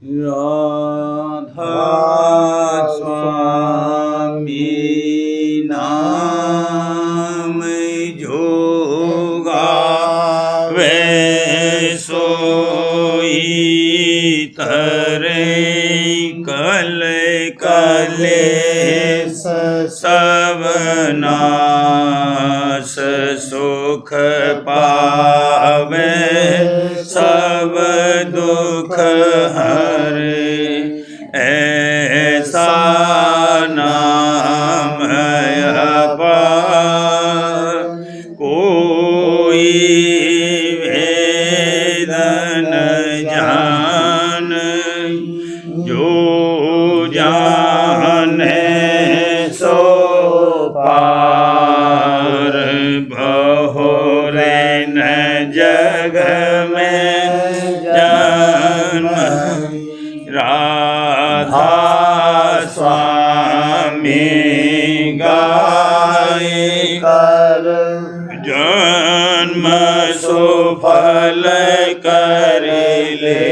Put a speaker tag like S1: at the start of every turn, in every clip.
S1: राधा स्वामी नाम जोगा वे सोई तरे कल कलेस सब नाश सुख पावे सब दुख हरे ऐसा नाम अपार कोई वेद न जान जो जाने सो पार बहुरे न जग में जन्म राधा स्वामी गाय कर जन्म सुफल कर ले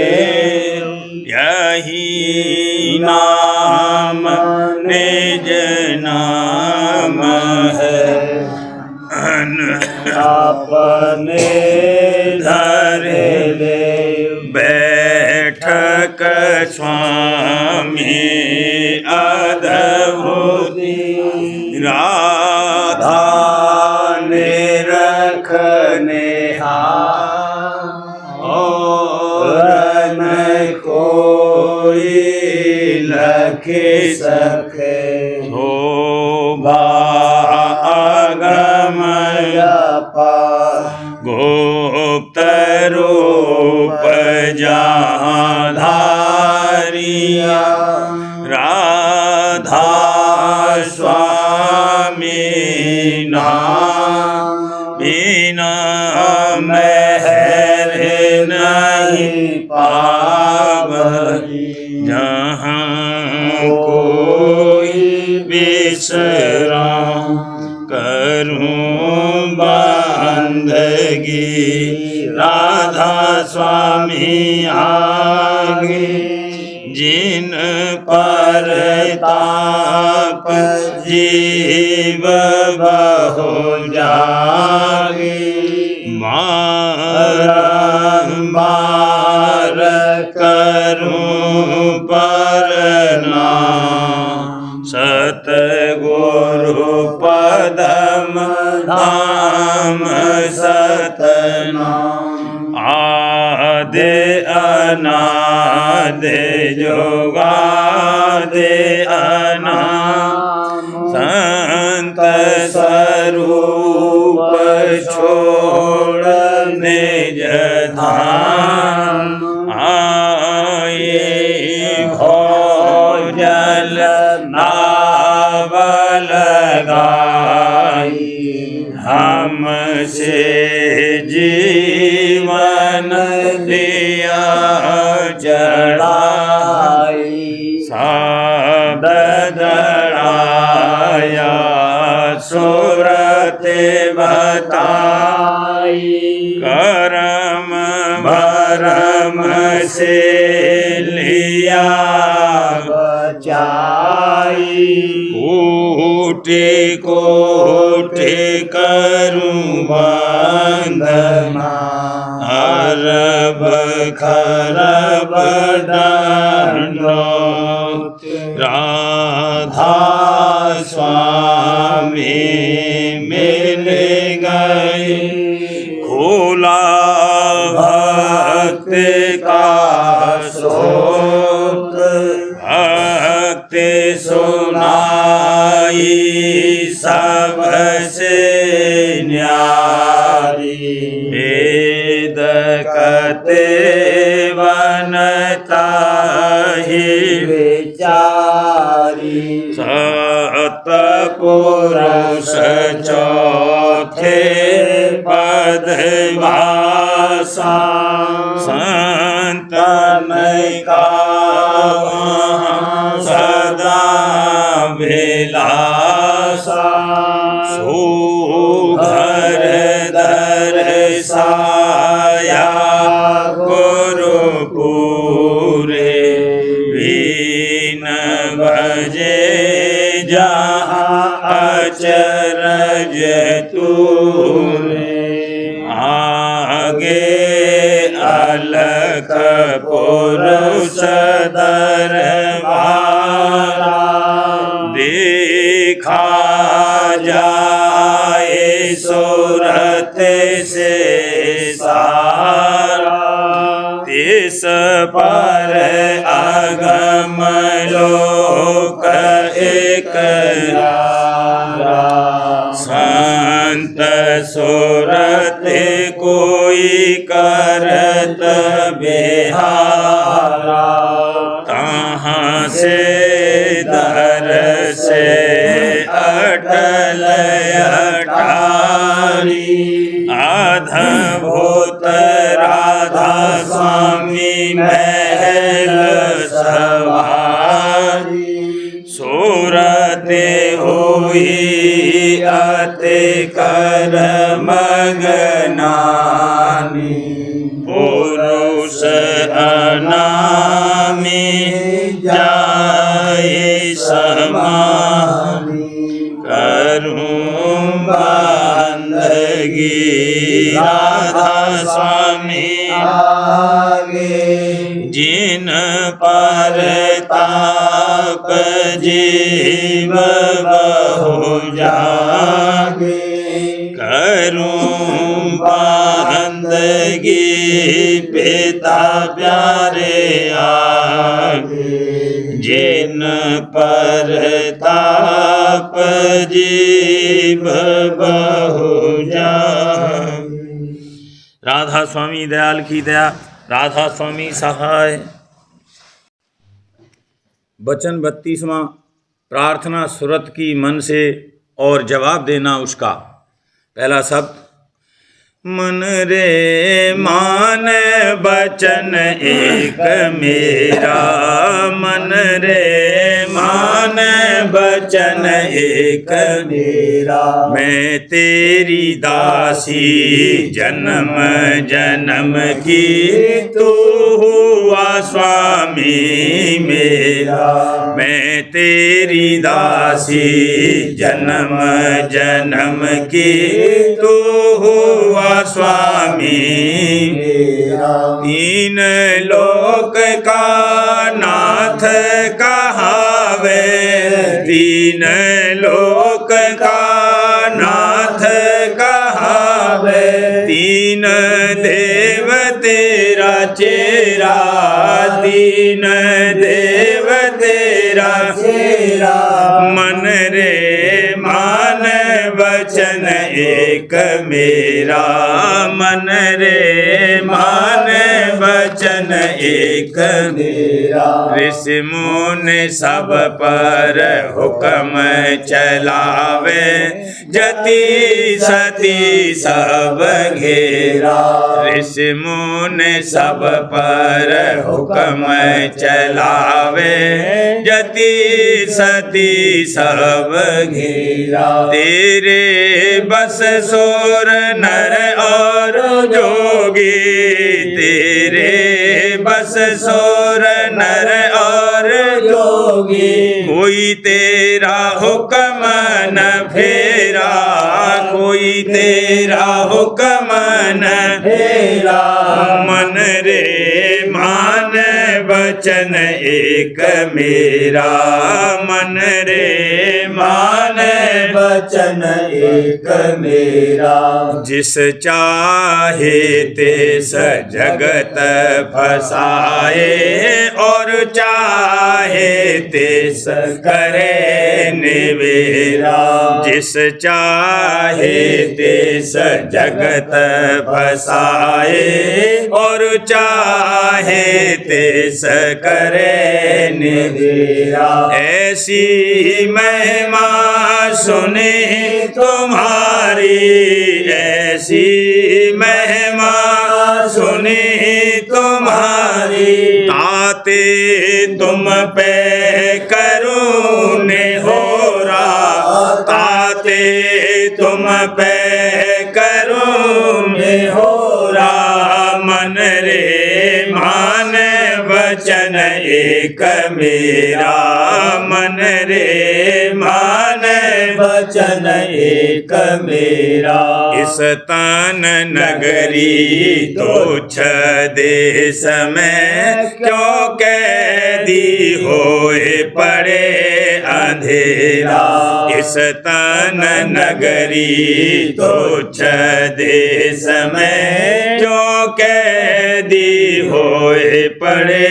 S1: यही नाम निज नाम है अपने धर ले बैठक स्वामी अद्भुति राधा ने रखने और न कोई लखे सके शोभा अगमय गुप्त रूप जहाँ धारिया राधा स्वामी नाम बिना मेहर नहीं पावई जहाँ कोई बिसरा करूं बंदगी राधा स्वामी आगे जिन पर ताप जीव बहु जागे बारंबार करूं प्रणाम सतगुरु पदम धाम सतनाम आदि अनादि जोगादि अनाम संत स्वरूप छोड़ निज धाम आए भोजल नावल गाई हमसे जीवन दिया चढ़ाई साद दड़ाया सूरत बताई करम भरम से लिया बचाई कोटि कोटि करूं वंदना अरब खरब दंडोत राधा स्वामी मिल गए खोला भक्त का स्रोत भक्ति सुनाई सबसे न्यारी वेद कते बनता ही विचारी सतपुरुष चौथे पदवासा संतन का सदा विलासा सुघर दर्शाया गुरुपुरे जे जहाँ अचरज तूने आगे अलख पुरुष दरबारा देखा जाए सूरत से सारा तिस पर अगम लोक एक संत सूरत कोई करत बिहारा तहाँ से दर से अटल अटारी अद्भुत राधा स्वामी महल सवारी सूरत हुई अति कर मगनानी पुरुष अनामी जाए समानी करूं बंदगी राधा स्वामी आगे जिन पर ताप जीव बहु जागे करूं बंदगी पिता प्यारे आगे जिन पर ताप जीव बहु जागे। राधा स्वामी दयाल की दया, राधा स्वामी सहाय। वचन 32वां प्रार्थना सुरत की मन से और जवाब देना उसका। पहला शब्द मन रे मान बचन एक मेरा मन रे मान बचन एक मेरा मैं तेरी दासी जन्म जन्म की तू हुआ स्वामी मेरा मैं तेरी दासी जन्म जन्म की तू हुआ स्वामी मेरा तीन लोक का नाथ कहावे तीन लोक का नाथ कहावे तीन देव तेरा चेरा तीन देव तेरा चेरा मन रे मान वचन एक मेरा मन रे मान वचन एक मेरा ऋषि मुनि सब पर हुक्म चलावे जति सती सब घेरा ऋषि मुनि सब पर हुक्म चलावे जति सती सब घेरा तेरे बस सोर नर और जोगी तेरे बस सोर नर और जोगी कोई तेरा हुक्म न फेरा कोई तेरा हुक्म न फेरा मन रे मान वचन एक मेरा मन रे मान वचन एक मेरा जिस चाहे तिस जगत फसाए और चाहे तिस करे निवेरा जिस चाहे तिस जगत फसाए और चाहे तिस करे निवेरा ऐसी महिमा सुने तुम्हारी ऐसी महिमा सुने तुम्हारी ताते तुम पे करुणे हो रहा ताते तुम पे करुणे हो रहा मन रे मान बचन एक मेरा, मन रे मान
S2: वचन एक मेरा।
S1: इस तन नगरी तुच्छ देश में, क्यों कैदी होए पड़े अंधेरा। इस तन नगरी तुच्छ देश में, क्यों कैदी होए पड़े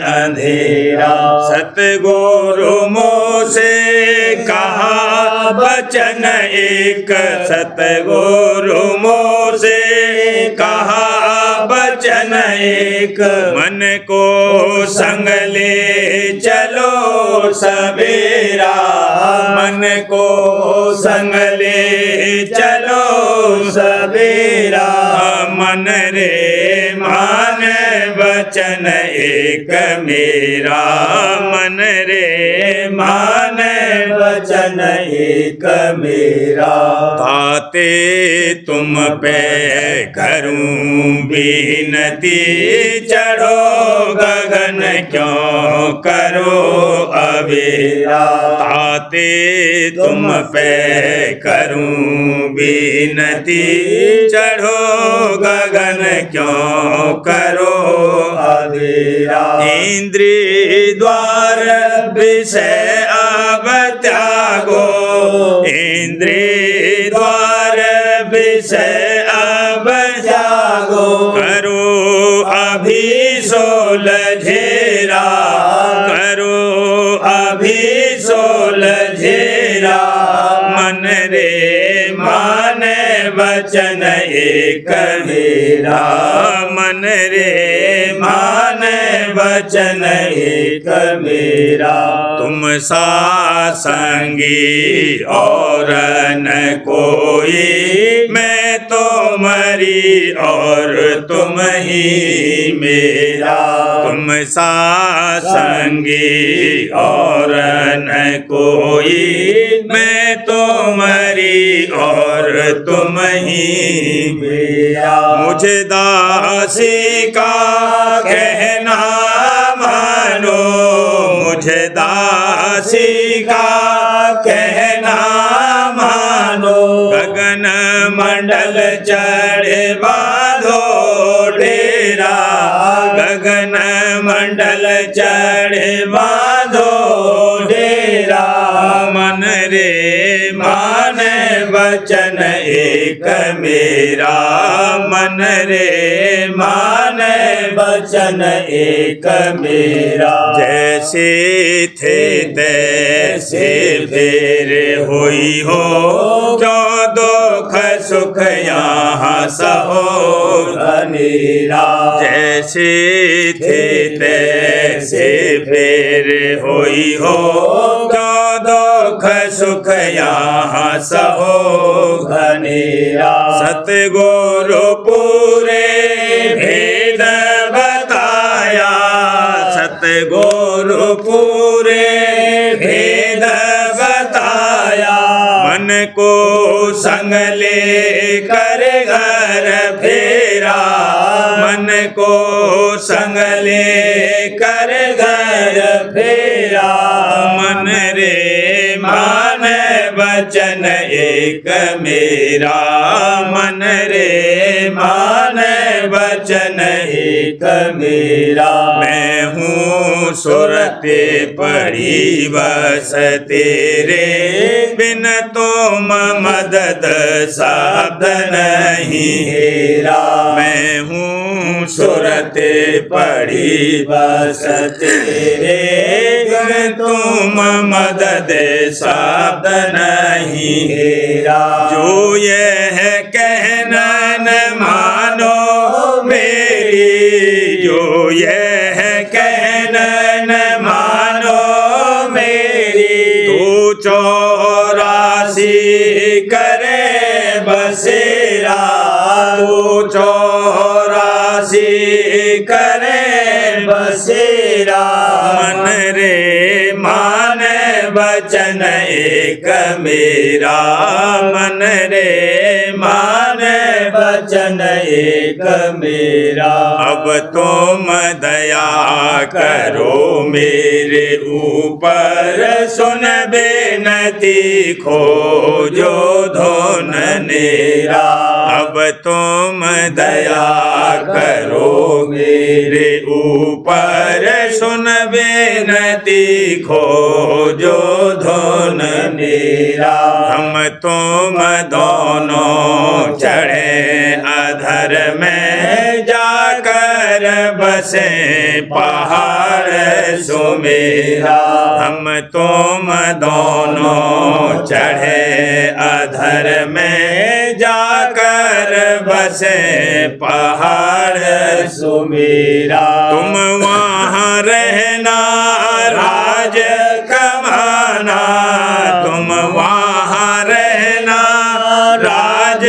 S1: अंधेरा। सतगुरु मोह से कहा बचन एक, सतगुरु मोह से कहा बचन एक। मन को संग ले चलो सवेरा, मन को संग ले चलो सवेरा। मन रे मान वचन एक मेरा, मन रे मान
S2: वचन एक मेरा।
S1: ताते तुम पे करूं बिनती, चढ़ो गगन क्यों करो अबेरा। ताते तुम पे करूं बिनती, चढ़ो गगन क्यों करो
S2: अबेरा।
S1: इंद्रिय द्वार विषय अब त्यागो, इंद्रिय द्वार विषय अब
S2: त्यागो।
S1: करो अभी सोल झेरा, करो अभी सोल झेरा। मन रे मान वचन एक मेरा, मन रे मान वचन एक मेरा। तुम सा संगी और न कोई, मैं तो मरी और तुम ही मेरा। तुम सा संगी और न कोई, मैं तो मरी और तुम ही
S2: मेरा।
S1: मुझे दासी का कहना मानो, मुझे दासी का कहना मानो। गगन मंडल चढ़े बांधो डेरा, गगन मंडल चढ़े बांधो डेरा। मन रे मान वचन एक मेरा, मन रे मान
S2: वचन एक मेरा।
S1: जैसे थे तैसे फिर हुई हो, क्यों दुख सुख यहाँ सहो
S2: अनेरा।
S1: जैसे थे तैसे फिर हुई हो, क्यों दुख सुख यहाँ सहो
S2: अनेरा।
S1: सतगुरु पूरे भेद बताया, सतगुरु पूरे भेद बताया। मन को संग ले कर घर फेरा, मन को संग ले कर घर फेरा। मन रे मान वचन एक मेरा, मन रे मान वचन एक मेरा। मैं हूँ सुरते पड़ी बस तेरे, बिन तुम मदद शब्द नहीं हेरा। मैं हूँ सुरते पड़ी बस तेरे, बिन तुम मदद शब्द नहीं हेरा। जो यह कहना न मानो मेरी, जो यह कहना न मानो मेरी। तू 84 करे बसेरा, तू 84 करे बसेरा। मन रे मान वचन एक मेरा, मन रे मान
S2: बचन एक मेरा।
S1: अब तुम दया करो मेरे ऊपर, सुन बेनती खोजो धुन नेरा। अब तुम दया करो मेरे ऊपर, सुन बेनती खोजो धुन नेरा। हम तुम दोनों चढ़े अधर में, जाकर बसे पहाड़ सुमेरा। हम तुम दोनों चढ़े अधर में, जाकर बसे पहाड़
S2: सुमेरा।
S1: तुम वहाँ रहना राज कमाना, तुम वहाँ रहना राज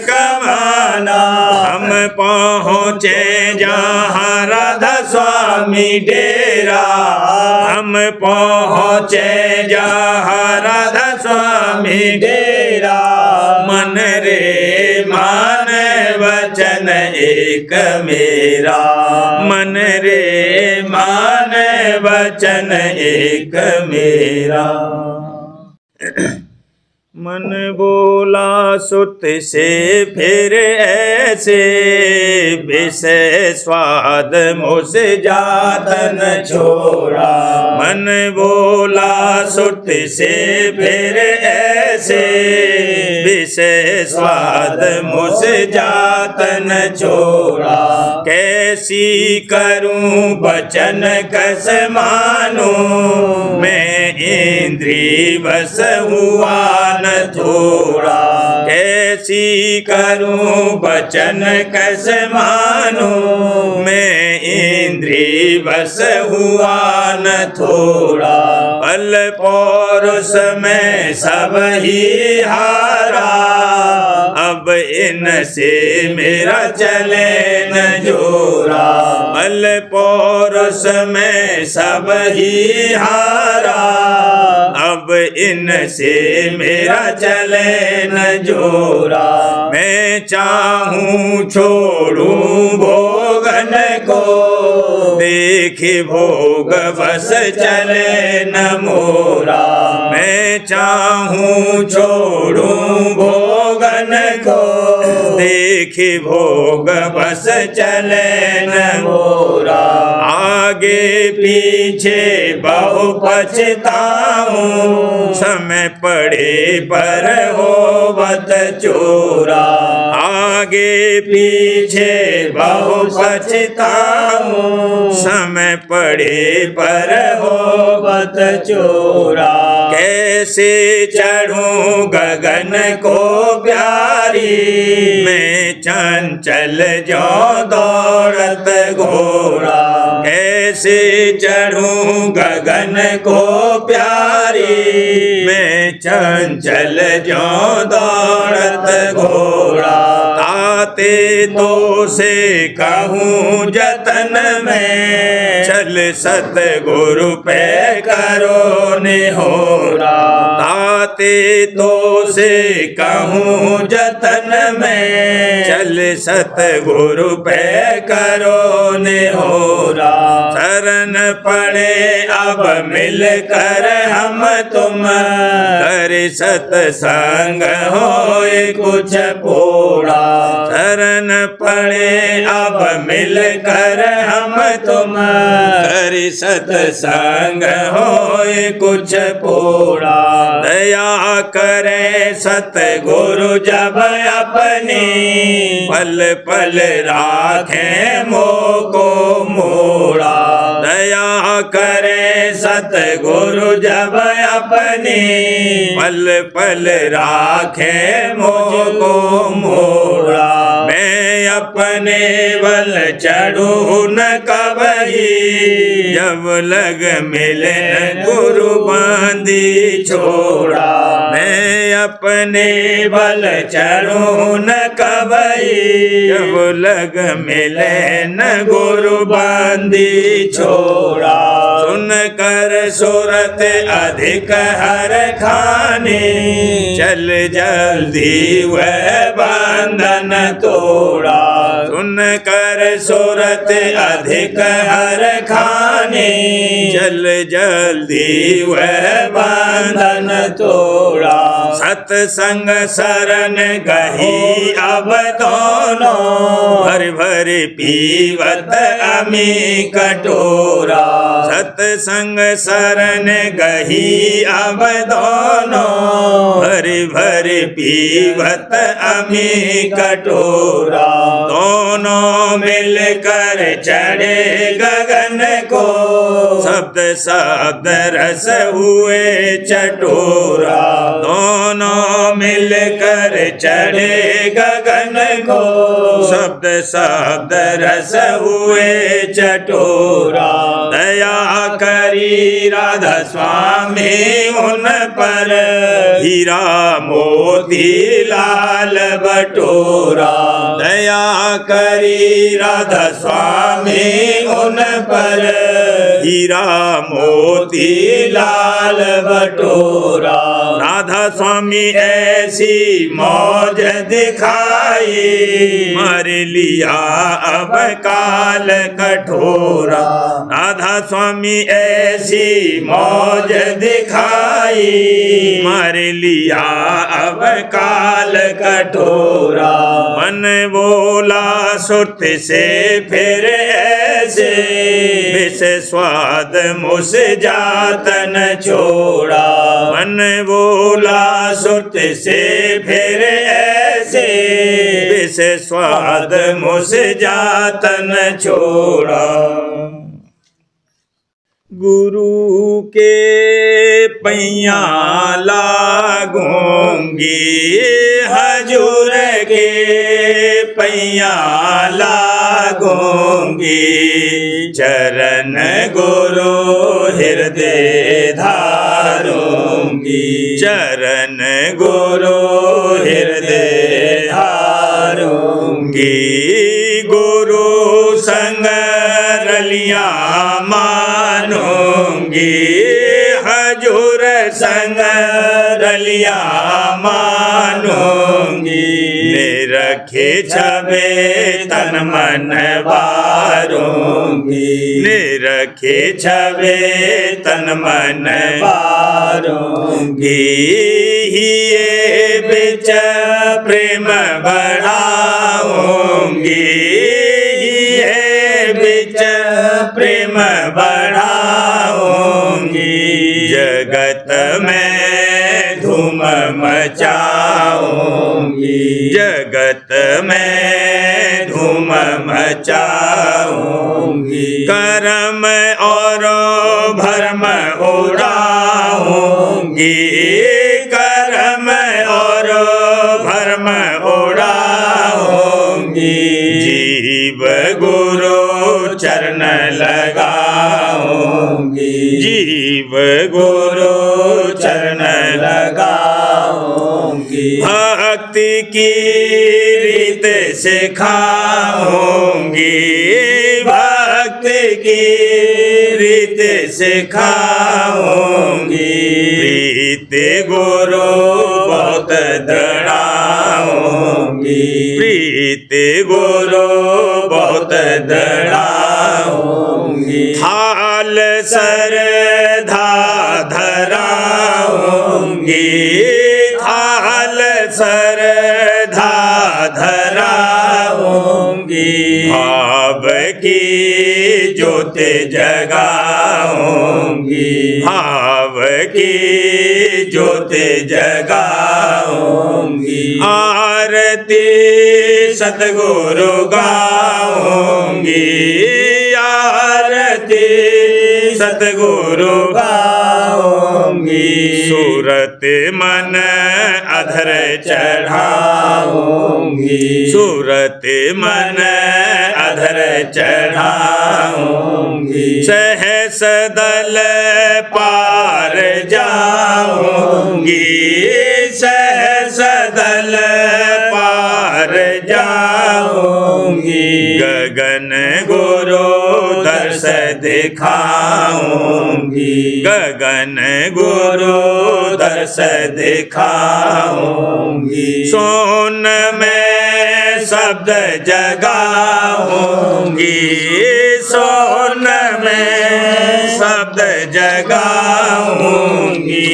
S1: कमाना। हम पहुँचे जहाँ राधा स्वामी डेरा, हम पहुँचे जहाँ राधा स्वामी डेरा। मन रे मान वचन एक मेरा, मन रे मान वचन एक मेरा। मन बोला सुत से फिर ऐसे, विषय स्वाद मुझसे जातन छोड़ा। मन बोला सुत से फिर ऐसे, विषय स्वाद मुझसे जातन छोड़ा। कैसी करूं बचन कस मानूं, मैं इंद्री बस हुआ न थोड़ा। कैसी करूं बचन कस मानूं, मैं इंद्री बस हुआ न थोड़ा। पल पौरुष में सब ही हारा, अब इनसे मेरा चले न जोरा। पल पौरुष में सब ही हारा, अब इनसे मेरा चले न जोरा। मैं चाहूं छोड़ूं भोगन को, देखी भोग बस चले न मोरा। मैं चाहूं छोड़ूं भोगन को, देखी भोग बस चले न मोरा। आगे पीछे बहु पछताऊं, समय पड़े पर होवत चोरा। आगे पीछे बहु पछताऊं, समय पड़े पर होवत चोरा। कैसे चढ़ूं गगन को प्यारी, मैं चंचल जो दौड़त घोड़ा। कैसे चढ़ूं गगन को प्यारी, मैं चंचल जो दौड़त घोड़ा। ताते तो से कहूँ जतन में, चल सतगुरु पे करो निहोरा। ताते तो से कहूँ जतन में, चल सतगुरु पे करो निहोरा। शरण पड़े अब मिलकर हम तुम, कर सतसंग होए कुछ पोड़ा। शरण पड़े अब मिलकर हम तुम, कर सतसंग होए कुछ पोड़ा। दया करे सतगुरु जब अपनी, पल पल राखे मोको मोड़ा। दया करे सतगुरु जब अपनी, पल पल राखे मोको मोड़ा। मैं अपने बल चढ़ू न कबही, जब लग मिले गुरु बांधी छोड़ा। मैं अपने बल चढ़ू न कबही, जब लग मिले न गुरु बांधी छोड़ा। सुन कर सूरत अधिक हर खाने, चल जल्दी वह बंधन तोड़ा। सुन कर सूरत अधिक हर खाने, चल जल्दी वह बंधन तोड़ा। सत्संग शरण गही अब दोनों, भर भर पीवत अमी कटोरा। सत्संग शरण गही अब दोनों, भर भर पीवत अमी कटोरा। दोनों मिलकर चढ़े गगन को, शब्द शब्द रस हुए चटोरा। दोनों मिलकर चढ़े गगन को, शब्द शब्द रस हुए चटोरा। दया करी राधा स्वामी उन पर, हीरा मोती लाल बटोरा। दया करी राधा स्वामी उन पर, हीरा मोती लाल बटोरा। राधा स्वामी ऐसी मौज दिखाई, मर लिया अब काल कठोरा। राधा स्वामी ऐसी मौज दिखाई, मर लिया अब काल कठोरा। मन बोला सुरत से फिर ऐसे, विष स्वाद मुझ जातन छोड़ा। मन बोला सुरत से फिर ऐसे, विष स्वाद मुझ जातन छोड़ा। गुरु के पैया लागूंगी, हजूर के पैया लागूंगी। चरण गुरु हृदय धारूंगी, चरण गुरु हृदय धारूंगी। गुरु संग रलिया मानूंगी, हजूर संग रलिया मानूंगी। निरखे छबे तन मन बारूंगी, निरखे छबे तन मन बारूंगी। ये बिच प्रेम बढ़ाऊंगी, ये बिच प्रेम बढ़ाऊंगी। जगत में धूम मचाऊंगी, जगत में धूम मचाऊंगी। कर्म और भरम उड़ाऊंगी, कर्म और भरम उड़ाऊंगी। जीव गुरु चरण लगाऊंगी, जीव गुरु चरण लगाऊंगी। भक्ति की रीत सिखाऊंगी, भक्ति की रीत सिखाऊंगी। प्रीत गुरु बहुत दृढ़ाऊंगी, प्रीत गुरु बहुत दृढ़ाऊंगी। थाल सरधा धराऊंगी, थाल सरधा धराऊंगी। भाव की ज्योत जगाऊंगी, भाव की ज्योत जगाऊंगी। आरती सतगुरु गाऊंगी, आरती सतगुरु गाऊंगी। सूरत मन अधर चढ़ाऊंगी, सूरत मन अधर चढ़ाऊंगी। सहस दल पार जाऊंगी, सहस दल पार जाऊंगी। गगन गुरु दर्श दिखाऊंगी, गगन गुरु दर्श
S2: दिखाऊंगी
S1: सोन में शब्द जगाऊंगी सोन में शब्द जगाऊंगी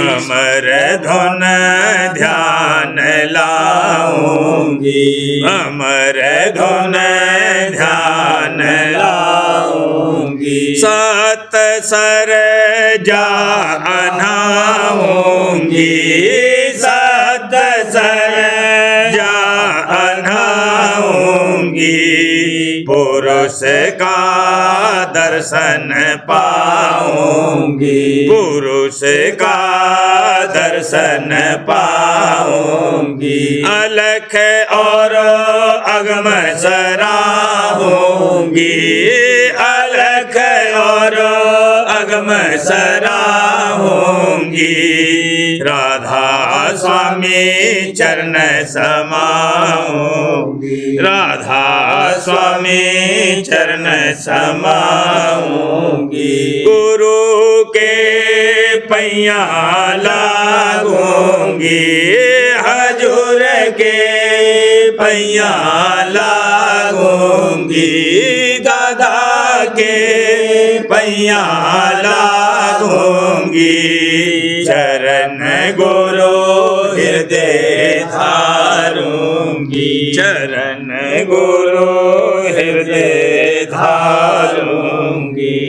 S1: अमर धुन ध्यान लाऊंगी अमर धुन ध्यान
S2: लाऊंगी
S1: सत सर जा अनाऊंगी सत सर जा अनाऊंगी पुरुष का दर्शन पाऊंगी पुरुष का दर्शन पाऊंगी अलख और अगम सराहूंगी अलख और अगम सराहूंगी राधा स्वामी चरण समाऊंगी राधा स्वामी चरण समाऊंगी गुरु के पैया लागूंगी हजूर के पैया लागूंगी दादा के पैया लागूंगी चरण गुरु हृदय धारूंगी चरण गुरु हृदय धारूंगी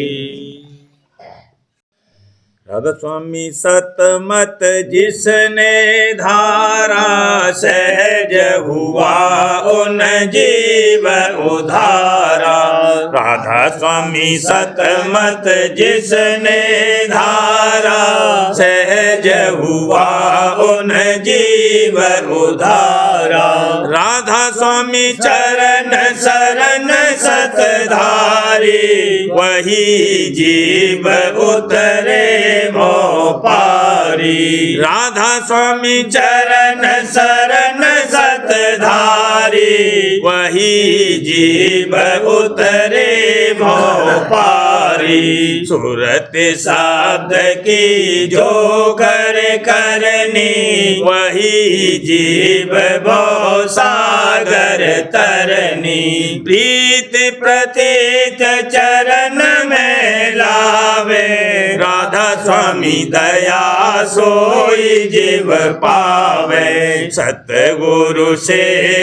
S1: राधा स्वामी सतमत जिसने धारा सहज हुआ उन जीव उधारा राधा स्वामी सतमत जिसने धारा सहज हुआ उन जीव उधारा राधा स्वामी चरण शरण सतधारी वही जीव उतरे मोह पारी राधा स्वामी चरण शरण सतधारी वही जीव उतरे मोह पारी सूरत शब्द की जो करनी वही जीव भव सागर तरनी प्रीत प्रतीत चरण में लावे राधा स्वामी दया सोई जीव पावे सतगुरु से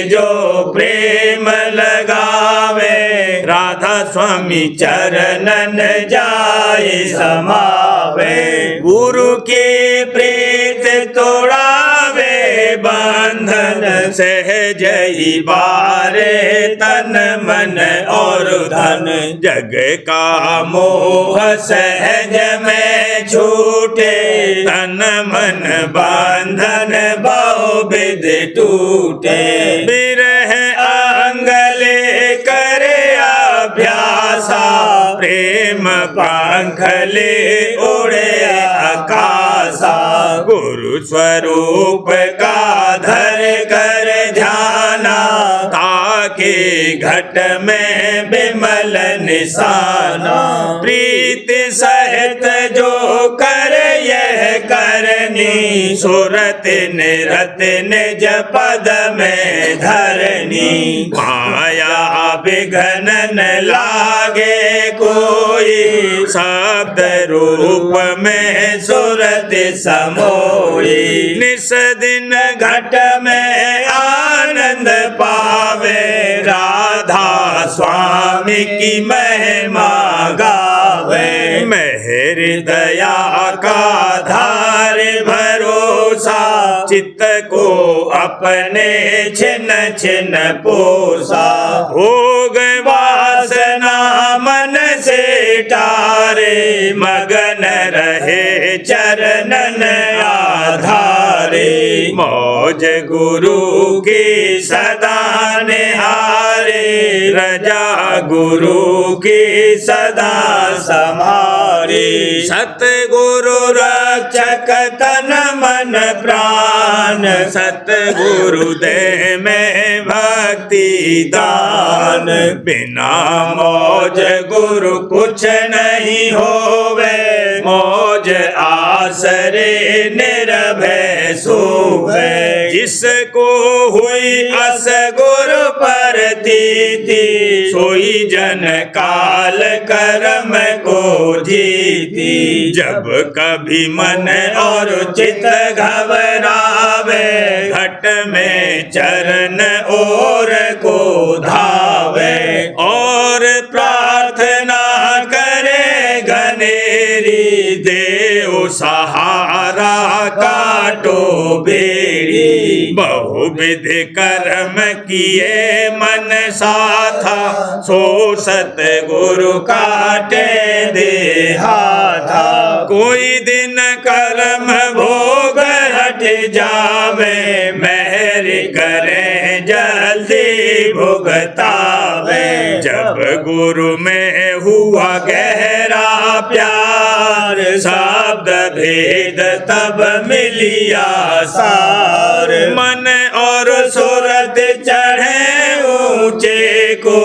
S1: जो प्रेम लगावे राधा स्वामी चरणन जाए समावे गुरु के प्रीत तोड़ावे बंधन सहज ही बारे तन मन और धन जग का मोह सहज में छूटे तन मन बंधन बहुविध टूटे बिरह अंगले करे अभ्यासा प्रेम पंखले उड़े आकाशा गुरु स्वरूप का धर कर ध्याना ताके घट में बिमल निशाना प्रीत सहित जो कर यह करनी सुरत निरत निज पद में धरनी माया विघ्न न लागे कोई शब्द रूप में सुरत समोई निस दिन घट में आनंद पावे राधा स्वामी की महिमा गावे मेहर दया का धार भरोसा चित्त को अपने छिन छिन पोसा भोग वासना मन से टारे मगन रहे चरणन आधारे मौज गुरु की सदा निहारे रजा गुरु की सदा समारे सतगुरु रक्षक तन मन प्राण सतगुरु दे में भक्ति दान बिना मौज गुरु कुछ नहीं होवे
S2: मौज आसरे निर्भय सोवे।
S1: जिसको हुई अस गुरु परतीति,
S2: सोई जन काल कर्म को जीती।
S1: जब कभी मन
S2: और चित घबरावे,
S1: घट में
S2: चरण और को धावे।
S1: और
S2: प्रार्थना करे घनेरी,
S1: देव
S2: सहारा काटो बेड़ी।
S1: बहुविध कर्म किए मन साथा, सो सतगुरु
S2: काटे देहाथा।
S1: कोई दिन
S2: कर्म भोग हट जावे, मेहर करे जल्दी भुगतावे।
S1: जब गुरु में हुआ
S2: गहरा प्यार, शब्द भेद तब मिलिया सार।
S1: मन और
S2: सूरत चढ़े ऊंचे को,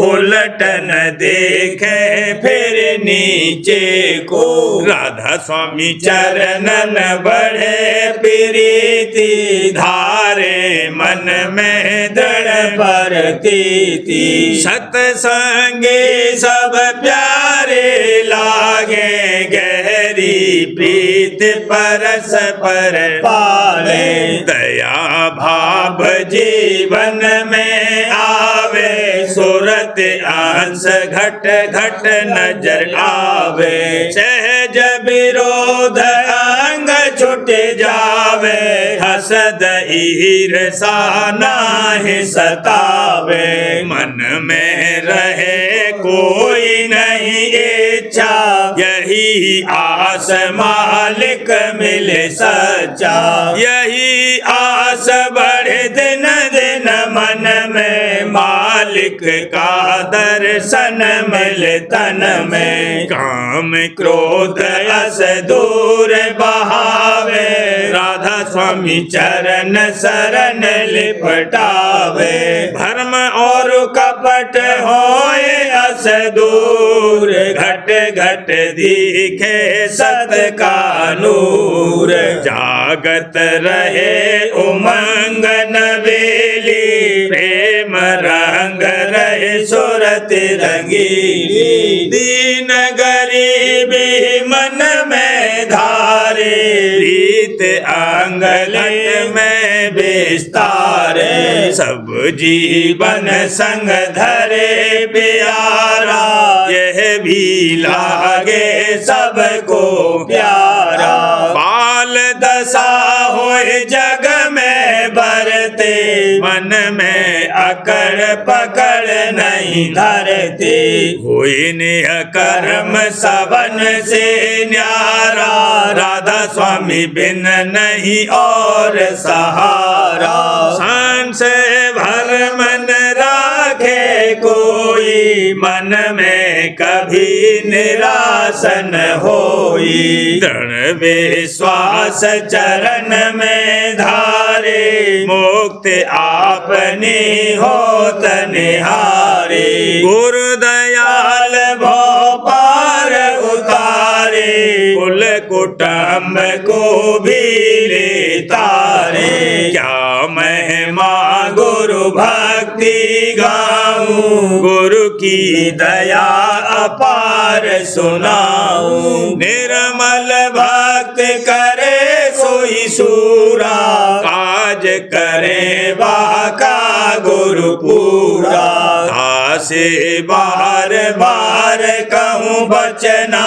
S2: उलटन देखे फिर नीचे को।
S1: राधा स्वामी
S2: चरणन बढ़े प्रीति, धारे मन में दृढ़ परतीति।
S1: सत्संगी
S2: सब प्यारे लागे, गहरी प्रीत परस पर पाले।
S1: दया भाव
S2: जीवन में आवे, सूरत अंश घट घट नजर आवे। सहज विरोध अंग छुट जावे, हसद ईर्षा नाहि सतावे।
S1: मन में
S2: रहे कोई नहीं इच्छा, यही आस मालिक मिले सच्चा। यही आस बढ़े दिन दिन मन में, मालिक का दर्शन मिले तन में।
S1: काम
S2: क्रोध अस दूर बहावे, राधा स्वामी चरण शरण लिपटावे। भ्रम और कपट होए अस दूर, घट घट दिखे सत का नूर। जागत रहे उमंग नवेली, प्रेम रंग रहे सूरत रंगीली। दीन गरीबी मन में धारे, रीत आंगलट में विस्तारे। सब जीवन संग धरे प्यारा, यह भी लागे सबको प्यारा। बाल दशा होए जग में बरते, मन में अकड़ पकड़ नहीं धरते। हुई निह कर्म सबन से न्यारा, राधा स्वामी बिन नहीं और सहारा। सान से भर मन राखे कोई, मन में कभी निराश न होई। दृढ़ विश्वास चरण में धारे, मुक्ति आपनी होत निहारे। गुरु दयाल भव पार उतारे, कुल कुटुंब को भी ले तारे। क्या महिमा गुरु भक्ति गाऊं, गुरु की दया अपार सुनाऊं। निर्मल भक्त करे सोई सूरा, काज करे बाका गुरु पूरा। से बार बार कहूँ बचना,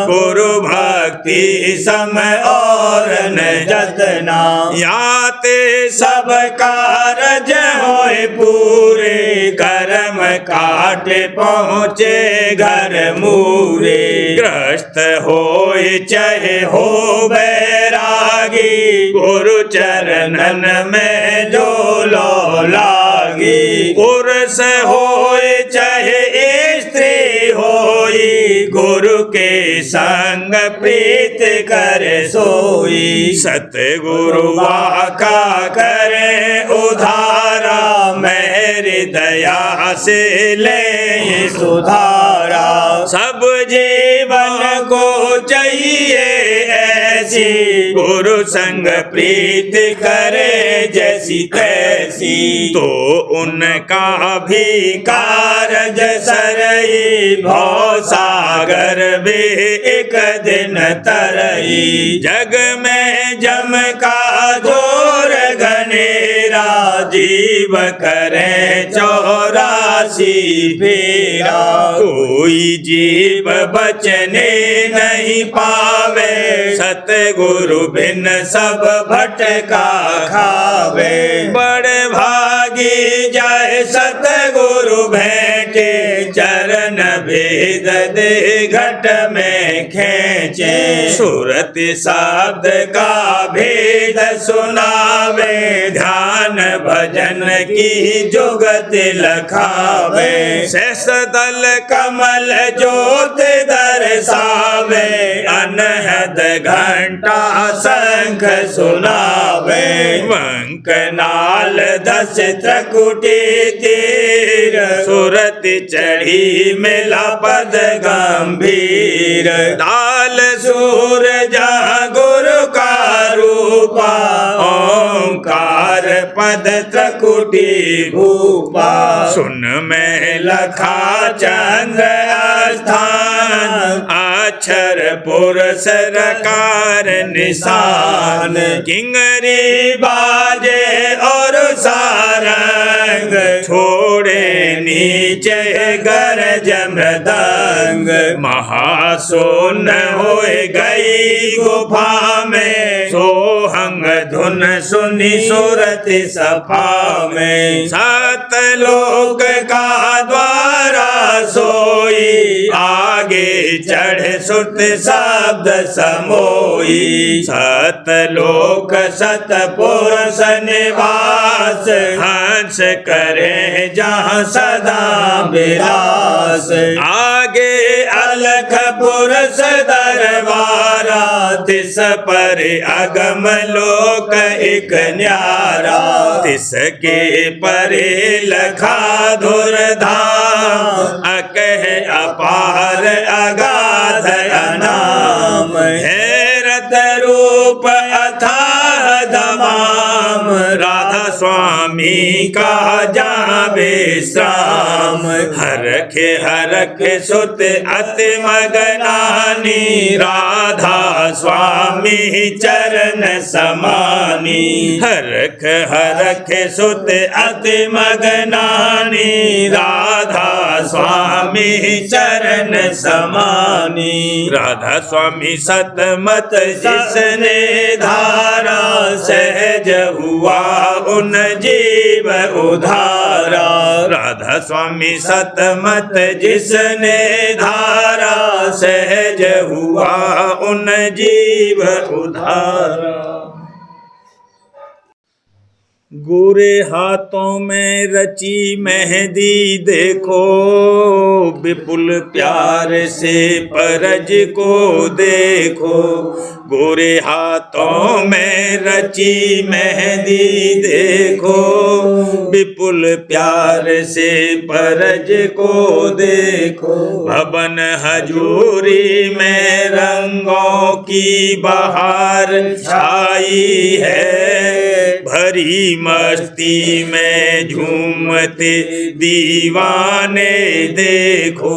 S2: गुरु भक्ति सम और न जतना। याते सब कारज होए पूरे, कर्म काट पहुँचे घर मूरे। ग्रस्त होए चाहे हो बैरागी, गुरु चरणन में जो लो लागी। पुरुष होए चाहे स्त्री होई, गुरु के संग प्रीत करे सोई। सतगुरु वाका करे उधारा, मैं हृदया से ले सुधारा। सब जीवन को चाहिए ऐसी गुरु संग प्रीत करे जैसी तैसी। तो उनका भी कारज सरई भव सागर भी एक दिन तरई। जग में जम का जोर घनेरा जीव करे 84 फेरा। कोई जीव बचने नहीं पावे सतगुरु बिन सब भटका खावे। बड़े भागी जाए सतगुरु भेंटे चरण भेद दे घट में खेचे। सूरत शब्द का भेद सुनावे ध्यान भजन की जुगत लखावे। शेष दल कमल ज्योत दर्शावे अनहद घंटा शंख सुनावे। वंक नाल 10 त्रिकुटी तीर सुरत चढ़ी मिला पद गंभीर। लाल सूरज गुरु का रूपा ओंकार पद त्रिकुटी भूपा। सुन में लखा चंद्र स्थान अक्षर पुरुष रकार निशान। किंगरी बाजे और सारंग छोड़े नीचे गरज मृदंग। महासोन होए गई गुफा में सोहंग धुन सुनी सूरत सफा में। सात लोक का द्वारा सोई आगे चढ़ सुत शब्द समोई। सतलोक सतपुरुष निवास हंस करे जहाँ सदा विलास। आगे अलख पुरुष दरबारा तिस पर अगम लोक एक न्यारा। तिसके परे लखा धुर धाम अकह अपार अगाध अनाम। हैरत रूप अथाह दमाम राधा स्वामी का जहाँ विश्राम। हरखे हरखे सुत अति मगनानी राधा स्वामी चरण समानी। हरख हरख सुत अति मगनानी राधा स्वामी चरण समानी। राधा स्वामी सतमत जिसने धारा सहज हुआ उन जीव उधारा। राधा स्वामी सतमत जिसने धारा सहज हुआ उन जीव उधारा। गोरे हाथों में रची मेहंदी देखो विपुल प्यार से परज को देखो। गोरे हाथों में रची मेहंदी देखो विपुल प्यार से परज को देखो। भवन हजूरी में रंगों की बहार छाई है। भरी मस्ती में झूमते दीवाने देखो।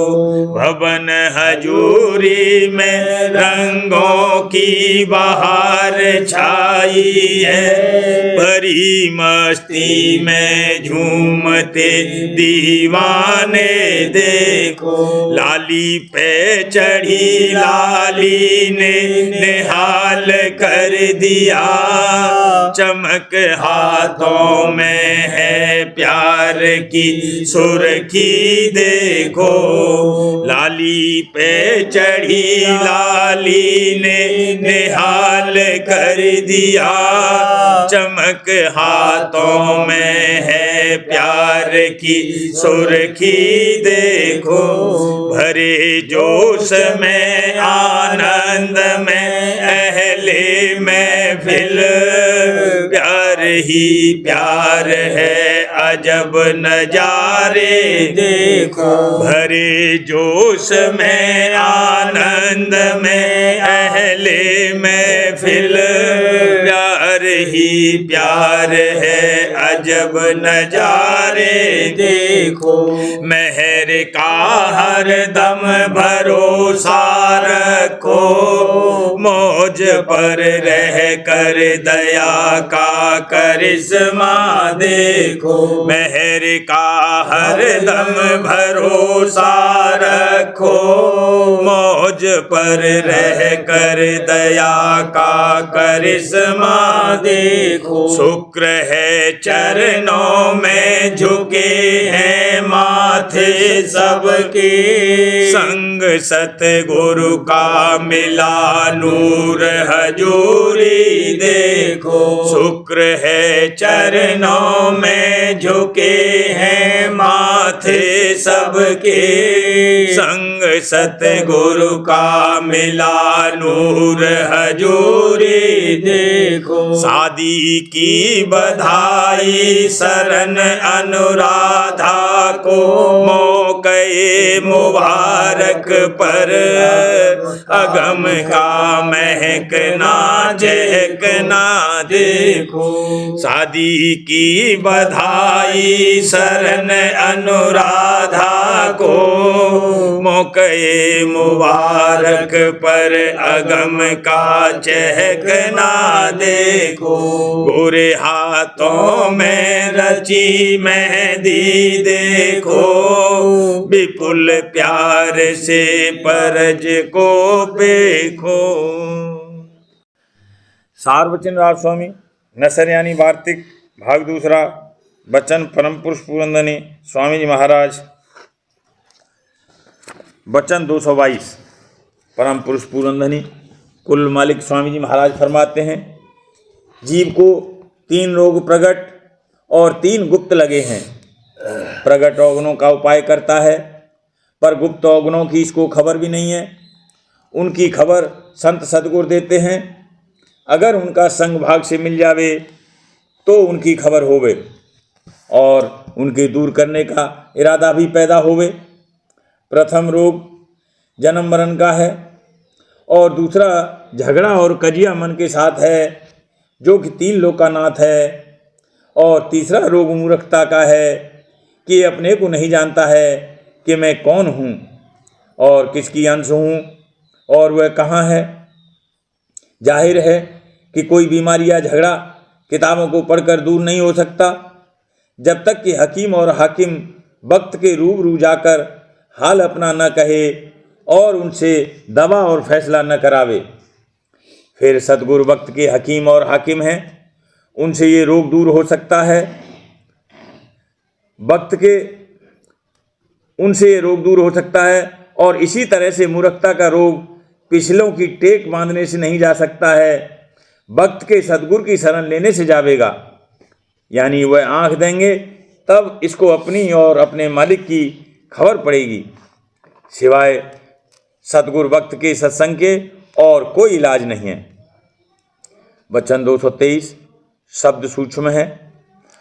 S2: भवन हजूरी में रंगों की बहार छाई है। भरी मस्ती में झूमते दीवाने देखो। लाली पे चढ़ी लाली ने निहाल कर दिया। चमक हाथों में है प्यार की सुर्खी देखो। लाली पे चढ़ी लाली ने निहाल कर दिया। चमक हाथों में है
S1: में प्यार की सुर्खी देखो, भरे जोश में आनंद में अहले महफिल, प्यार ही प्यार है अजब नजारे देखो, भरे जोश में आनंद में अहले महफिल, प्यार ही प्यार है अजब नजारे देखो, मेहर का हर दम भरोसा रखो, मौज पर रह कर दया का करिश्मा देखो, मेहर का हर दम भरोसा रखो, मौज पर रह कर दया का करिश्मा देखो, शुक्र है चरणों में झुके हैं माथे सबके, संग सतगुरु का मिला नूर हजूरी देखो, शुक्र है चरणों में झुके हैं माथे सबके, संग सतगुरु का मिला नूर हजूरी देखो, शादी की बधाई शरण अनुराधा को, मौके मुबारक पर अगम का महकना चहकना देखो, शादी की बधाई शरण अनुराधा को, मौके मुबारक पर अगम का चहकना देखो, गोरे हाथों में रची मेहंदी देखो, विपुल प्यार से परज को देखो। सार्वजन राज स्वामी नसर यानी वार्तिक भाग दूसरा। वचन परम पुरुष पूरंदनी स्वामी जी महाराज। वचन 222। परम पुरुष पूरंदनी कुल मालिक स्वामी जी महाराज फरमाते हैं, जीव को 3 रोग प्रगट और 3 गुप्त लगे हैं। प्रगट अवगुणों का उपाय करता है, पर गुप्त अवगुणों की इसको खबर भी नहीं है। उनकी खबर संत सद्गुरु देते हैं। अगर उनका संग भाग से मिल जावे तो उनकी खबर होवे और उनके दूर करने का इरादा भी पैदा होवे। प्रथम रोग जन्म मरण का है और दूसरा झगड़ा और कजिया मन के साथ है, जो कि 3 लोक का नाथ है। और तीसरा रोग मूर्खता का है कि अपने को नहीं जानता है कि मैं कौन हूँ और किसकी अंश हूँ और वह कहाँ है। जाहिर है कि कोई बीमारी या झगड़ा किताबों को पढ़कर दूर नहीं हो सकता, जब तक कि हकीम और हाकिम वक्त के रूबरू जाकर हाल अपना न कहे और उनसे दवा और फैसला न करावे। फिर सद्गुरु वक्त के हकीम और हाकिम हैं, उनसे ये रोग दूर हो सकता है। वक्त के उनसे ये रोग दूर हो सकता है और इसी तरह से मूर्खता का रोग पिछलों की टेक बांधने से नहीं जा सकता है, वक्त के सद्गुरु की शरण लेने से जावेगा। यानी वह आंख देंगे तब इसको अपनी और अपने मालिक की खबर पड़ेगी। सिवाय सद्गुरु वक्त के सत्संग के और कोई इलाज नहीं है। वचन 223। शब्द सूक्ष्म है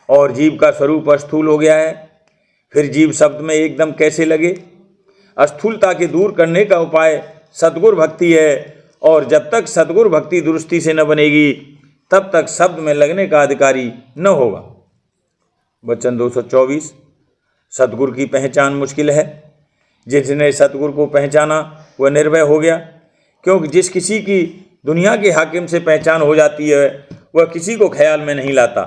S1: और जीव का स्वरूप स्थूल हो गया है। फिर जीव शब्द में एकदम कैसे लगे? स्थूलता के दूर करने का उपाय सद्गुरु भक्ति है और जब तक सद्गुरु भक्ति दुरुस्ती से न बनेगी तब तक शब्द में लगने का अधिकारी न होगा। वचन 224। सद्गुरु की पहचान मुश्किल है। जिसने सद्गुरु को पहचाना वह निर्भय हो गया, क्योंकि जिस किसी की दुनिया के हाकिम से पहचान हो जाती है वह किसी को ख्याल में नहीं लाता।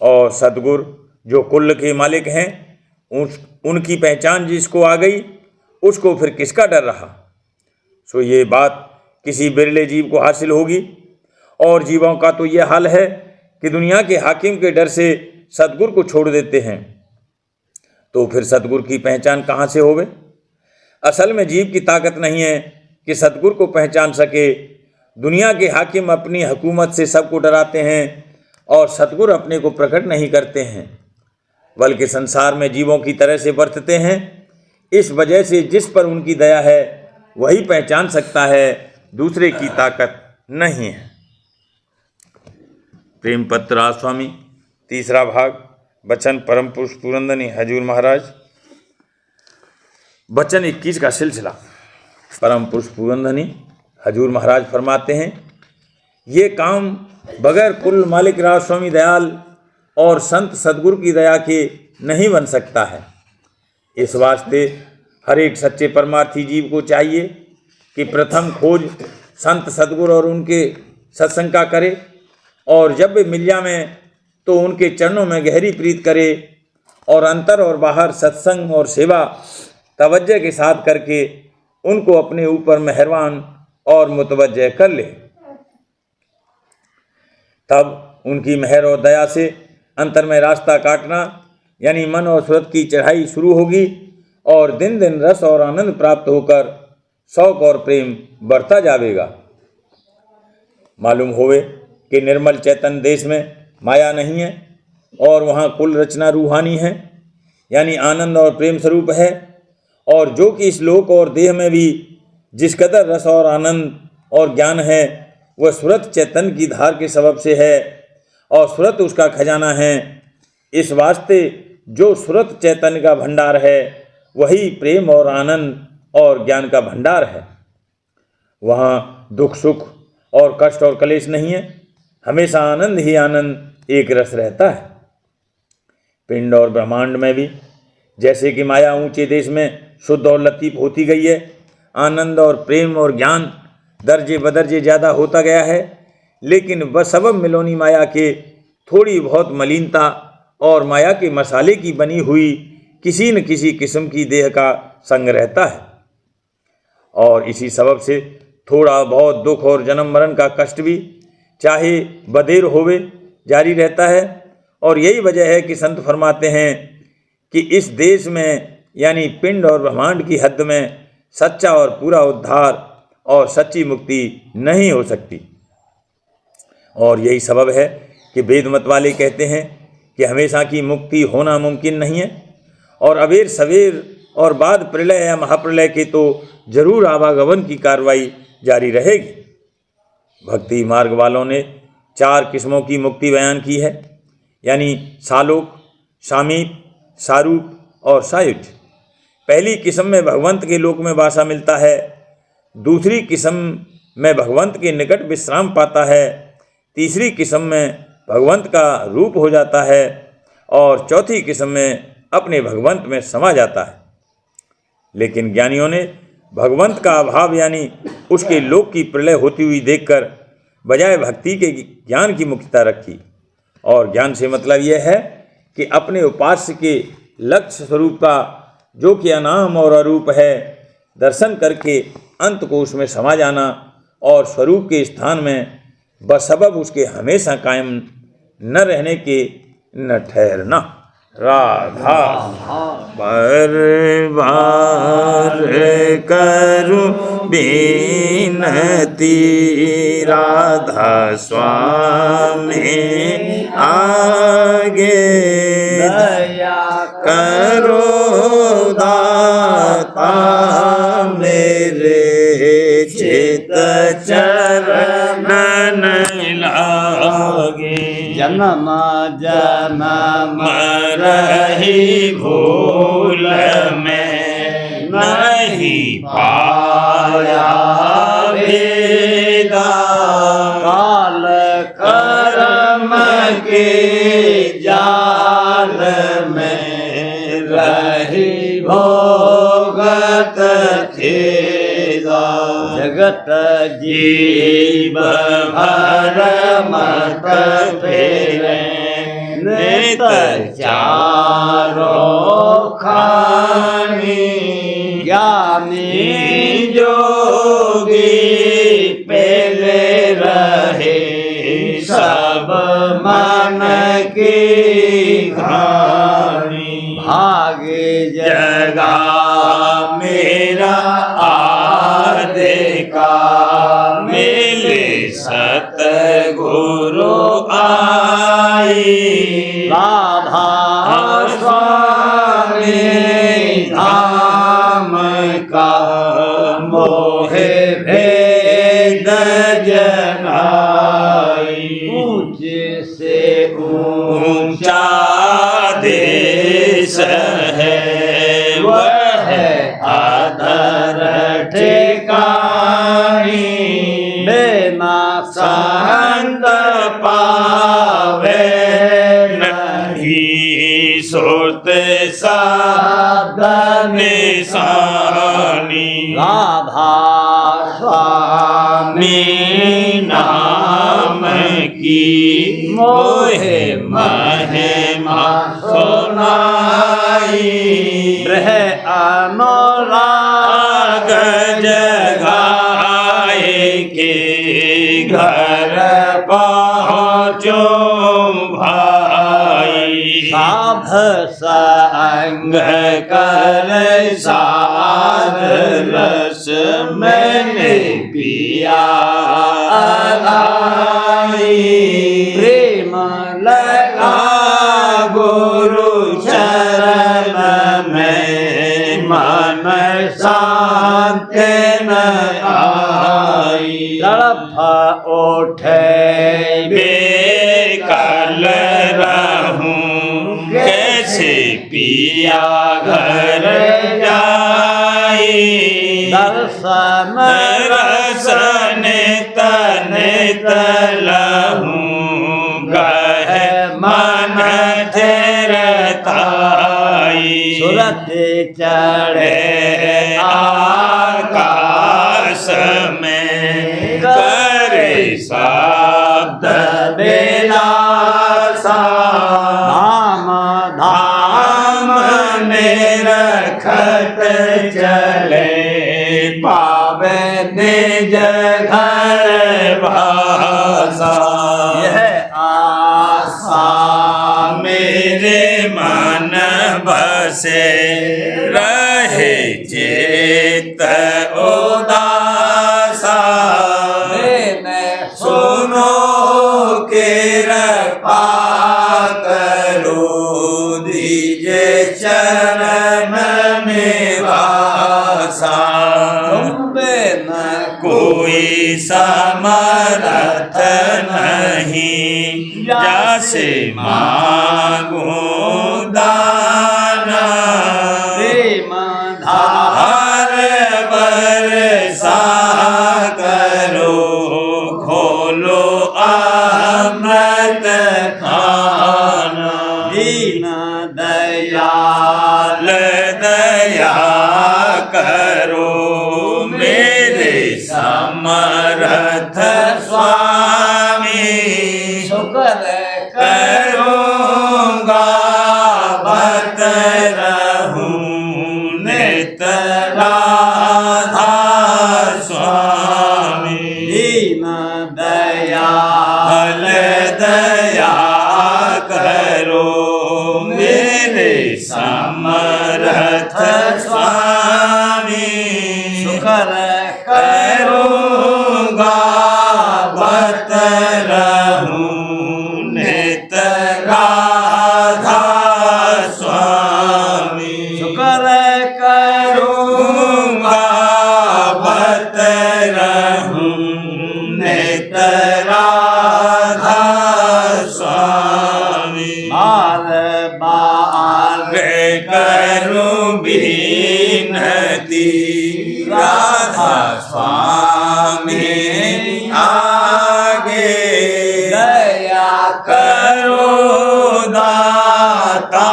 S1: और सद्गुरु जो कुल के मालिक हैं, उनकी पहचान जिसको आ गई उसको फिर किसका डर रहा। सो ये बात किसी बिरले जीव को हासिल होगी। और जीवों का तो यह हाल है कि दुनिया के हाकिम के डर से सद्गुरु को छोड़ देते हैं। तो फिर सद्गुरु की पहचान कहाँ से होवे? असल में जीव की ताकत नहीं है कि सद्गुरु को पहचान सके। दुनिया के हाकिम अपनी हुकूमत से सबको डराते हैं और सद्गुरु अपने को प्रकट नहीं करते हैं। बल्कि संसार में जीवों की तरह से बरतते हैं। इस वजह से जिस पर उनकी दया है वही पहचान सकता है, दूसरे की ताकत नहीं है। प्रेम पत्र राज स्वामी, तीसरा भाग, वचन परम पुरुष पुरंदनी हजूर महाराज। वचन 21 का सिलसिला। परम पुरुष पुरंदनी हजूर महाराज फरमाते हैं, ये काम बगैर कुल मालिक राज स्वामी दयाल और संत सदगुरु की दया के नहीं बन सकता है। इस वास्ते हर एक सच्चे परमार्थी जीव को चाहिए कि प्रथम खोज संत सदगुरु और उनके सत्संग का करे, और जब वे मिल जावे तो उनके चरणों में गहरी प्रीत करे, और अंतर और बाहर सत्संग और सेवा तवज्जो के साथ करके उनको अपने ऊपर मेहरबान और मुतवज्जह कर ले। तब उनकी मेहर और दया से अंतर में रास्ता काटना यानी मन और सूरत की चढ़ाई शुरू होगी, और दिन दिन रस और आनंद प्राप्त होकर शौक और प्रेम बढ़ता जाएगा। मालूम होवे कि निर्मल चैतन्य देश में माया नहीं है, और वहाँ कुल रचना रूहानी है यानी आनंद और प्रेम स्वरूप है, और जो कि इस लोक और देह में भी जिस कदर रस और आनंद और ज्ञान है वह सूरत चैतन्य की धार के सबब से है, और सूरत उसका खजाना है। इस वास्ते जो सूरत चैतन्य का भंडार है वही प्रेम और आनंद और ज्ञान का भंडार है। वहाँ दुख सुख और कष्ट और कलेश नहीं है, हमेशा आनंद ही आनंद एक रस रहता है। पिंड और ब्रह्मांड में भी जैसे कि माया ऊंचे देश में शुद्ध और लतीफ होती गई है, आनंद और प्रेम और ज्ञान दर्जे बदर्जे ज़्यादा होता गया है, लेकिन बसबब मिलोनी माया के थोड़ी बहुत मलिनता और माया के मसाले की बनी हुई किसी न किसी किस्म की देह का संग रहता है, और इसी सबब से थोड़ा बहुत दुख और जन्म मरण का कष्ट भी चाहे बदेर होवे जारी रहता है। और यही वजह है कि संत फरमाते हैं कि इस देश में यानी पिंड और ब्रह्मांड की हद में सच्चा और पूरा उद्धार और सच्ची मुक्ति नहीं हो सकती। और यही सबब है कि वेद मत वाले कहते हैं कि हमेशा की मुक्ति होना मुमकिन नहीं है, और अबेर सवेर और बाद प्रलय या महाप्रलय के तो जरूर आवागमन की कार्रवाई जारी रहेगी। भक्ति मार्ग वालों ने 4 किस्मों की मुक्ति बयान की है, यानी सालोक, सामीप, सारूप और सायुज। पहली किस्म में भगवंत के लोक में वासा मिलता है, दूसरी किस्म में भगवंत के निकट विश्राम पाता है, तीसरी किस्म में भगवंत का रूप हो जाता है, और चौथी किस्म में अपने भगवंत में समा जाता है। लेकिन ज्ञानियों ने भगवंत का अभाव यानी उसके लोक की प्रलय होती हुई देखकर बजाय भक्ति के ज्ञान की मुख्यता रखी। और ज्ञान से मतलब यह है कि अपने उपास्य के लक्ष्य स्वरूप का जो कि अनाम और अरूप है दर्शन करके अंत को उसमें समा जाना, और स्वरूप के स्थान में बसबब उसके हमेशा कायम न रहने के न ठहरना। राधा पर बार करूं बिनती, राधा स्वामी आगे दया करो दाता, मेरे चित चरणन लागे।
S3: जन्म जन्म
S2: रही भूल में नहीं पाया वेदा,
S3: काल कर्म के जाल में रही भोगत खेदा। जगत जीव भर मत फेरे, नित चारों खानी। ज्ञानी जोगी पहले रहे, सब मन की घानी। भाग्य जगा मेरा आदे का, मिले सतगुरु आई। राधा जनाई ऊंचे से ऊंचा देश है वह आदर ठिकानी बिना संत पावे
S2: नहीं सुरत साधन निशानी
S3: राधा स्वामी नाम की मोहे महिमा सुनाई ब्रह अनुराग जगाए के घर पहुँचो भाई साभ संग कर सार रस मैंने पिया प्रेम लगा गुरु चरण में मन शांति न आई तड़फ उठे
S2: बेकल रहूं कैसे पिया घर जाई
S3: दर्शन
S2: रसन तन तलहूं गह मन थेरताई
S3: सुरत चढ़े
S2: आकाश में करे शब्द बेलासा
S3: धाम धाम
S2: में रखत चले पावे निज घर भाषा
S3: यह आशा
S2: मेरे मन बसे रहे चेत उदासा सुनो कृपा करो दीजे चरण निवासा कोई समर्थ नहीं जैसे मांगूं दाना
S3: प्रेम
S2: धार बरसा करो खोलो अमृत खाना
S3: दीन दयाल
S2: दया करो मेरे समर्थ स्वामी
S3: शुक्र
S2: करूँगा बत रहूं नित राधा स्वामी
S3: दीन दयाल
S2: दया करो मेरे समर्थ स्वामी
S3: शुक्र
S2: करूँगा बत रहूं नित राधा स्वामी
S3: शुक्र
S2: करूँगा बत रहूं नित राधा स्वामी
S3: बार बार
S2: करूं बिनती राधा स्वामी आगे
S3: दया
S2: करो दाता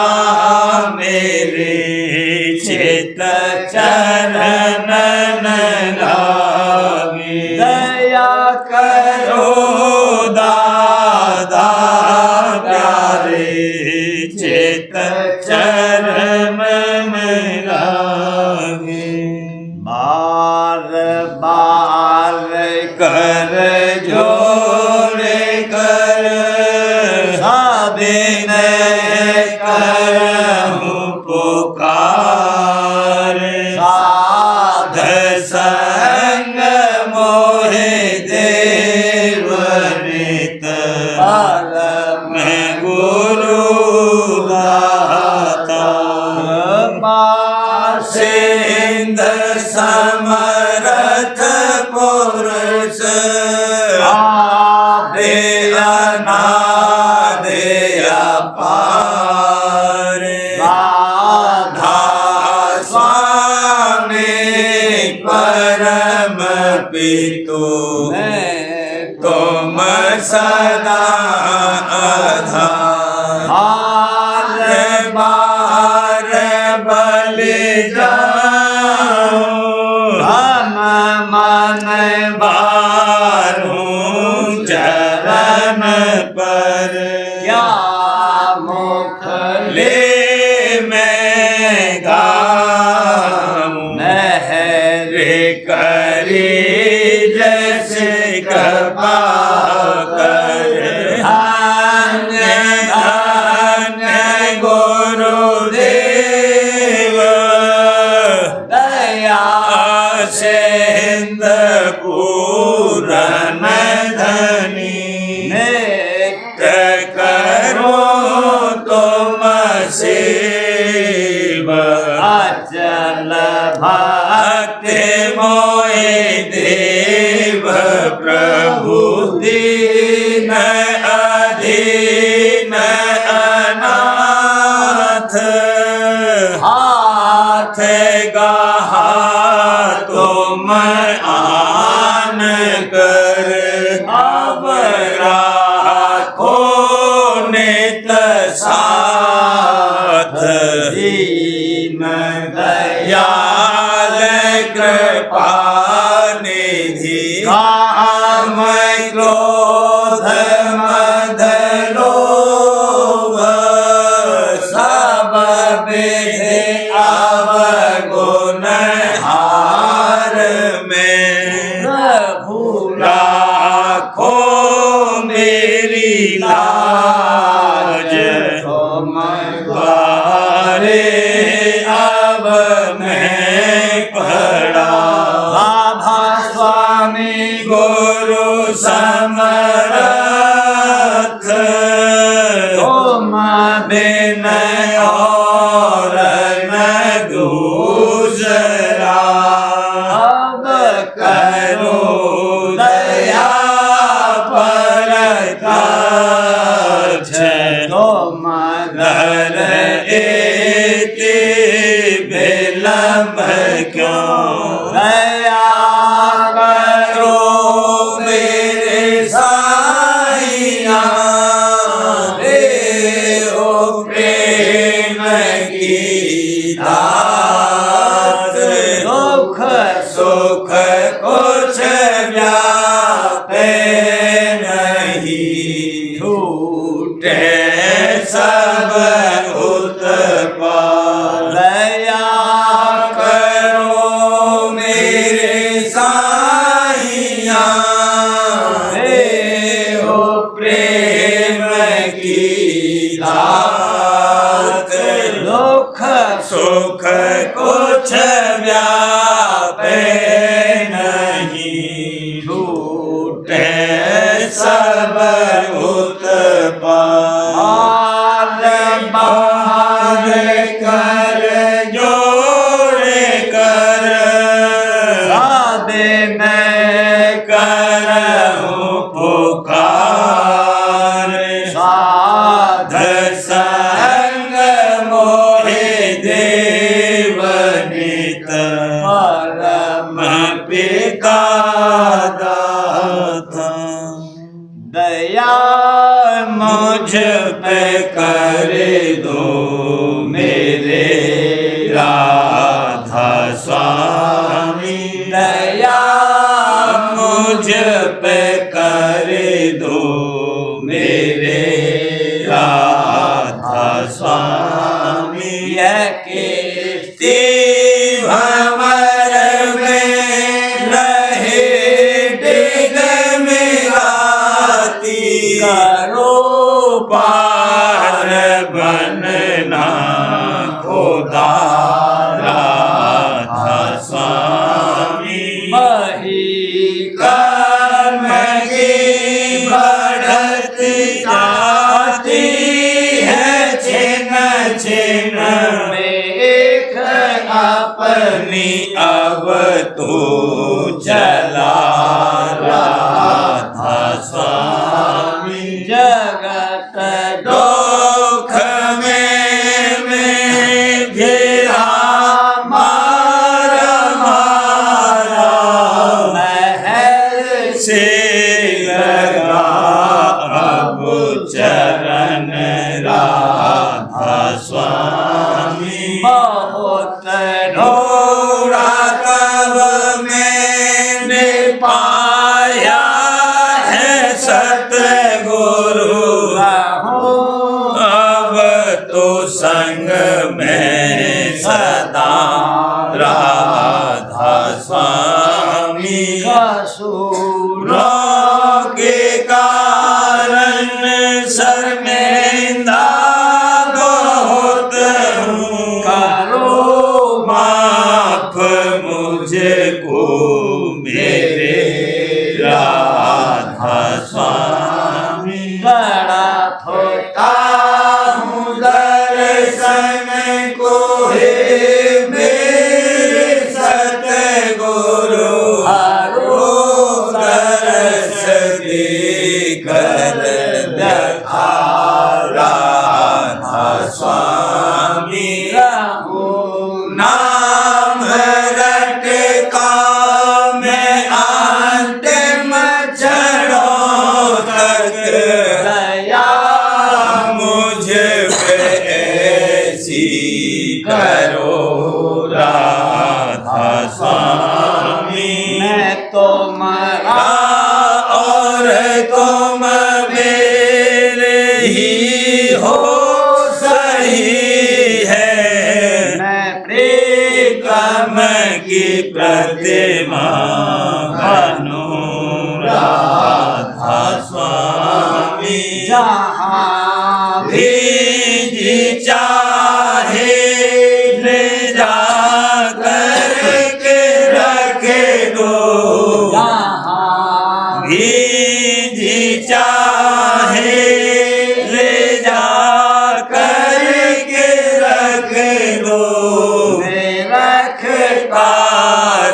S2: मेरे चित चरण लागे
S3: दया
S2: करो दादा प्यारे चित चरण लागे
S3: बार बार
S2: कर जोड़े कर साबिन करहूं पुकार साध संग मोहे देवनित मैं गुरु दाता सिंध समरथ पुरुष
S1: सदा आधार
S3: बार
S1: बार बलि जाऊं
S3: हम मन
S1: बारूं चरण पर
S3: क्या मुख
S1: ले मैं गाऊं
S3: मेहरे
S1: करी जैसे कृपा कर धन्य धन्य गुरुदेव
S3: दया
S1: से हिंद पूरन धनी
S3: नित्य
S1: करो तुम सेवा
S3: अचल
S1: भक्ति मोहि देव प्रभु दीन अधीन अनाथ हाथ गहा तुम आन कर अब राखो नित साथ
S3: दीन
S1: दयाल कृपा निधि काम क्रोध मद लोभ सब विधि अवगुण हार में
S3: प्रभु
S1: राखो मेरी लाज
S3: तुम
S1: द्वारे अब मैं पड़ा
S3: बाबा स्वामी
S1: गुरु समर्थ
S3: तुम
S1: बिन और न दूसरा
S3: अब
S1: करो दया पर काछ
S3: तुम
S1: घर एति विलम्ब क्यों
S3: दया
S1: करो मेरे साईया देओ प्रेम की दात
S3: दुख
S1: सुख कुछ व्यापे नहीं छूटे सब उत्पाद
S3: दया
S1: करो मेरे साईया देओ प्रेम की दात
S3: दुख
S1: सुख कुछ व्यापे नहीं छूटे सब उत्पाद बार कर जोड़े कर
S3: दिन
S1: करहूं पुकार
S3: साध
S1: संग मोहि देव नित
S3: परम
S1: पिता दाता
S3: दया
S1: मुझ पे कर दो मेरे राधा स्वामी दया मुझ पे कर दो मेरे राधा स्वामी यह कीर्ति भंवर में रहे डिग मिलाती करो पार बनना खुदा राधा स्वामी
S3: मही
S1: कर्म की
S2: स्वामी
S3: तड़प होता
S2: हूँ दर्शन को हे मेरे सतगुरु
S3: हरो
S2: दर्श देकर व्यथा राधा स्वामी नाम रटका मैं अंतिम क्षणों तक
S3: दया
S2: मुझ पे ऐसी करो राधा स्वामी
S3: मैं तो मरा
S2: और तुम मेरे ही हो सही है
S3: मैं प्रीतम
S2: की प्रतिमा बनो राधा स्वामी
S3: जहाँ
S2: भी जी चाहे ले जा करके रखे दो
S3: जहाँ
S2: भी जी चाहे ले जा करके रख दो
S3: मैं रखता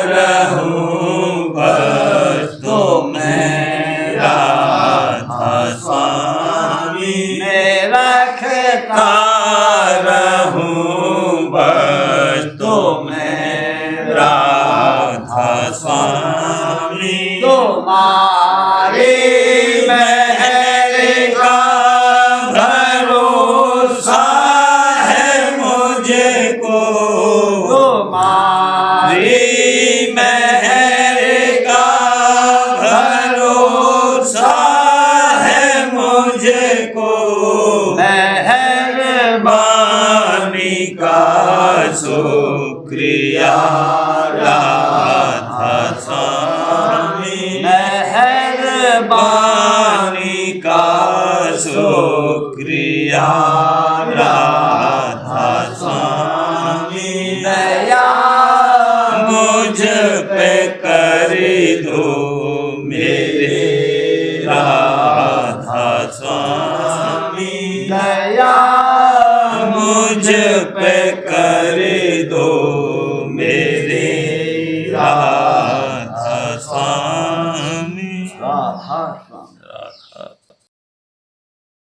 S2: रहूं बस तो मैं राधा स्वामी
S3: मैं रखता
S2: रहूं बस तो मैं राधा स्वामी
S3: तुम्हारी
S2: महल का भरोसा है मुझको
S3: तुम्हारी
S2: महल का भरोसा है मुझको मेहरबानी का शुक्रिया राधा स्वामी मेहरबानी का शुक्रिया राधा स्वामी
S3: दया
S2: मुझ पे कर दो मेरे राधा स्वामी
S3: दया
S2: मुझ पे कर दो मेरे राधा स्वामी
S3: राधा स्वामी